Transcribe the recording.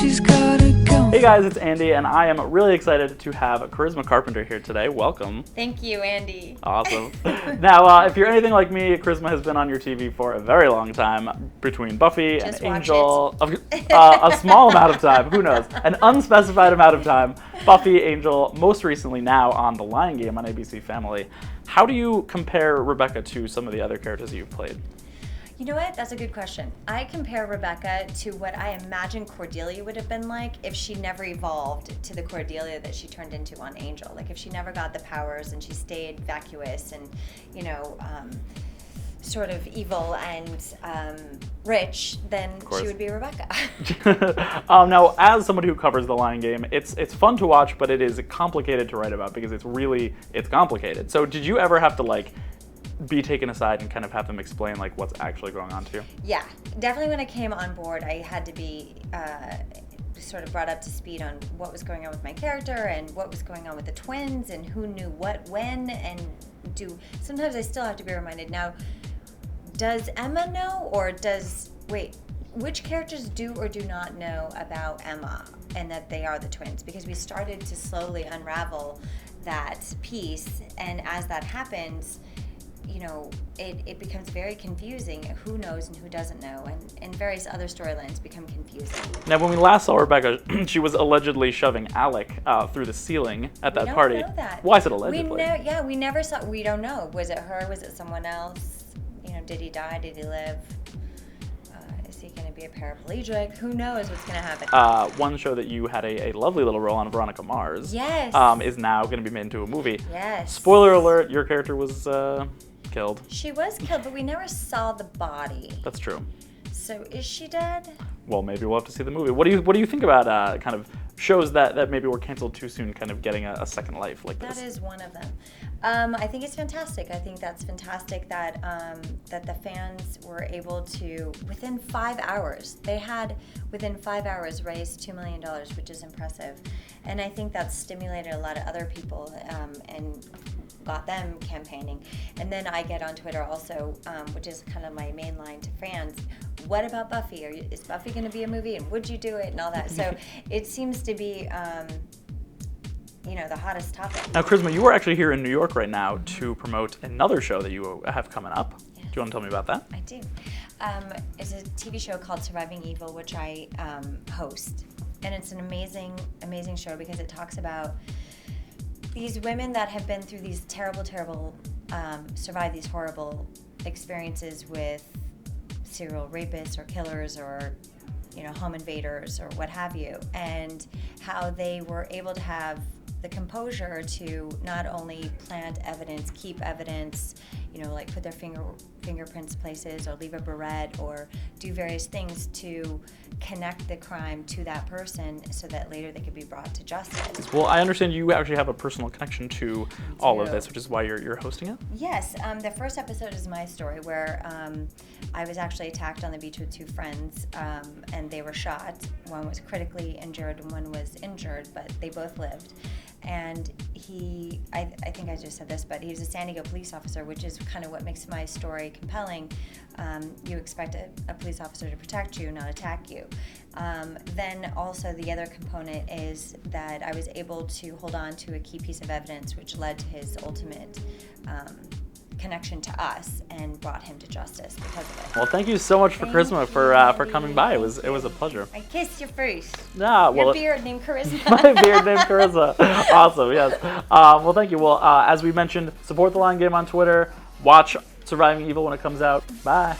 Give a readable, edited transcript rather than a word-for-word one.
she's got a gun. Hey guys, it's Andy, and I am really excited to have Charisma Carpenter here today. Welcome. Thank you, Andy. Awesome. Now, if you're anything like me, Charisma has been on your TV for a very long time, between Buffy Just and watch Angel. A small amount of time, who knows? An unspecified amount of time. Buffy, Angel, most recently now on The Lion Game on ABC Family. How do you compare Rebecca to some of the other characters that you've played? You know what? That's a good question. I compare Rebecca to what I imagine Cordelia would have been like if she never evolved to the Cordelia that she turned into on Angel. Like if she never got the powers and she stayed vacuous and, sort of evil and rich, then she would be Rebecca. Now, as somebody who covers The Lion Game, it's fun to watch, but it is complicated to write about because it's complicated. So did you ever have to be taken aside and kind of have them explain what's actually going on to you? Yeah, definitely when I came on board, I had to be sort of brought up to speed on what was going on with my character and what was going on with the twins and who knew what when, and sometimes I still have to be reminded now, does Emma know, or which characters do or do not know about Emma and that they are the twins? Because we started to slowly unravel that piece, and as that happens, it becomes very confusing who knows and who doesn't know, and various other storylines become confusing. Now, when we last saw Rebecca, she was allegedly shoving Alec through the ceiling at that party. We don't know that. Why is it allegedly? We never saw. We don't know. Was it her? Was it someone else? Did he die? Did he live? Is he going to be a paraplegic? Who knows what's going to happen? One show that you had a lovely little role on, Veronica Mars, yes, is now going to be made into a movie. Yes. Spoiler alert: your character was killed. She was killed, but we never saw the body. That's true. So is she dead? Well, maybe we'll have to see the movie. What do you think about kind of shows that maybe were canceled too soon, kind of getting a second life like this? That is one of them. I think it's fantastic. I think that's fantastic that that the fans were able to, within 5 hours, raise $2 million, which is impressive. And I think that's stimulated a lot of other people and got them campaigning. And then I get on Twitter also, which is kind of my main line to fans. What about Buffy? Is Buffy going to be a movie? And would you do it? And all that. So it seems to be, the hottest topic. Now, Charisma, you are actually here in New York right now to promote another show that you have coming up. Yes. Do you want to tell me about that? I do. It's a TV show called Surviving Evil, which I host. And it's an amazing, amazing show because it talks about these women that have been through these terrible, survived these horrible experiences with serial rapists or killers or, home invaders or what have you, and how they were able to have the composure to not only plant evidence, keep evidence, put their fingerprints places or leave a barrette or do various things to connect the crime to that person so that later they could be brought to justice. Well, I understand you actually have a personal connection to all of this, which is why you're hosting it? Yes. The first episode is my story where I was actually attacked on the beach with two friends and they were shot. One was critically injured and one was injured, but they both lived. And I think I just said this, but he was a San Diego police officer, which is kind of what makes my story compelling. You expect a police officer to protect you, not attack you. Then also the other component is that I was able to hold on to a key piece of evidence, which led to his ultimate connection to us and brought him to justice because of it. Well, thank you so much for Charisma for coming by. It was a pleasure. I kissed your face. Your beard named Charisma. My beard named Charisma. Awesome. Yes. Well, thank you. Well, as we mentioned, support The Lion Game on Twitter. Watch Surviving Evil when it comes out. Bye.